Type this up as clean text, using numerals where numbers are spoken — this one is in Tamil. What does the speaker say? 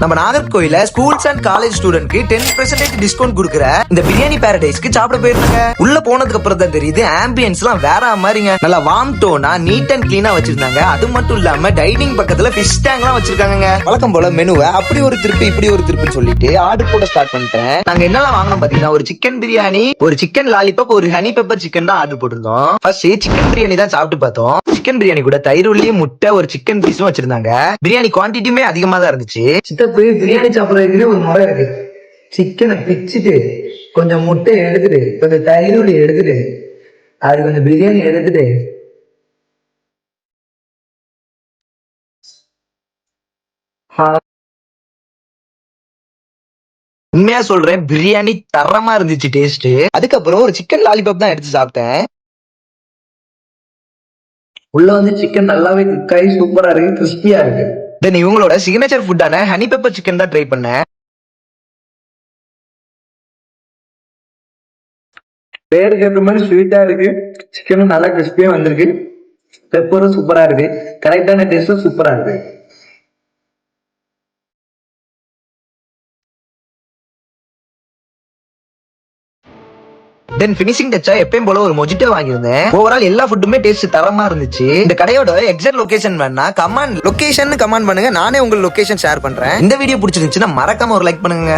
நம்ம நாகர்கோயில ஸ்கூல்ஸ் அண்ட் காலேஜ் ஸ்டூடெண்ட்க்கு 10% டிஸ்கவுண்ட் கொடுக்குற இந்த பிரியாணி பாரடைஸ்க்கு சாப்பிட போயிருந்தாங்க. உள்ள போனதுக்கு அப்புறம் தான் தெரியுது ஆம்பியன்ஸ் எல்லாம் வேற மாதிரிங்க. நல்லா வார்ம் டோனா நீட் அண்ட் கிளீனா வச்சிருந்தாங்க. அது மட்டும் இல்லாம டைனிங் பக்கத்துல ஃபிஷ் டேங்க் எல்லாம் வச்சிருக்காங்க. வழக்கம் போல மெனுவை அப்படி ஒரு திருப்பி இப்படி ஒரு திருப்பின்னு சொல்லிட்டு ஆர்டர் போட ஸ்டார்ட் பண்ணிட்டேன். நாங்க என்னெல்லாம் வாங்கணும் பாத்தீங்கன்னா, ஒரு சிக்கன் பிரியாணி, ஒரு சிக்கன் லாலிபாப், ஒரு ஹனி பெப்பர் சிக்கன் தான் ஆர்டர் போட்டிருந்தோம். ஃபர்ஸ்ட் சிக்கன் பிரியாணி தான் சாப்பிட்டு பார்த்தோம். சிக்கன் பிரியாணி கூட தயிர் உள்ளி முட்டை ஒரு சிக்கன் பீஸும் வச்சிருந்தாங்க. பிரியாணி குவான்டிட்டியுமே அதிகமா தான் இருந்துச்சு. சித்தப்பு பிரியாணி சாப்பிடுறதுக்கு ஒரு முறை இருக்கு. சிக்கனை பிச்சுட்டு கொஞ்சம் முட்டை எடுத்துட்டு கொஞ்சம் தயிர் உள்ளி எடுத்துட்டு அது கொஞ்சம் பிரியாணி எடுத்துட்டு உண்மையா சொல்றேன், பிரியாணி தரமா இருந்துச்சு டேஸ்ட். அதுக்கப்புறம் ஒரு சிக்கன் லாலிபாப் தான் எடுத்து சாப்பிட்டேன். உள்ள வந்து சிக்கன் நல்லாவே குக் ஆகி சூப்பரா இருக்கு, கிறிஸ்பியா இருக்கு. தென் இவங்களோட சிக்னேச்சர் ஃபுட்டான ஹனி பெப்பர் சிக்கன் தான் ட்ரை பண்ணேன். பேருக்கு ஏற்ற மாதிரி ஸ்வீட்டா இருக்கு, சிக்கனும் நல்லா கிறிஸ்பியா வந்திருக்கு, பெப்பரும் சூப்பரா இருக்கு, கரெக்டான டேஸ்டும் சூப்பரா இருக்கு. தென் ஃபினிஷிங் டச்சா எப்பயும் போல ஒரு மொஜிட்டோ வாங்கியிருந்தேன். ஓவரால் எல்லா ஃபுட்டுமே டேஸ்ட் தரமா இருந்துச்சு. இந்த கடையோட எக்ஸாக்ட் லொகேஷன் வேணா கமெண்ட் பண்ணுங்க, நானே உங்களுக்கு லொகேஷன் ஷேர் பண்றேன். இந்த வீடியோ பிடிச்சிருந்துச்சுன்னா மறக்காம ஒரு லைக் பண்ணுங்க.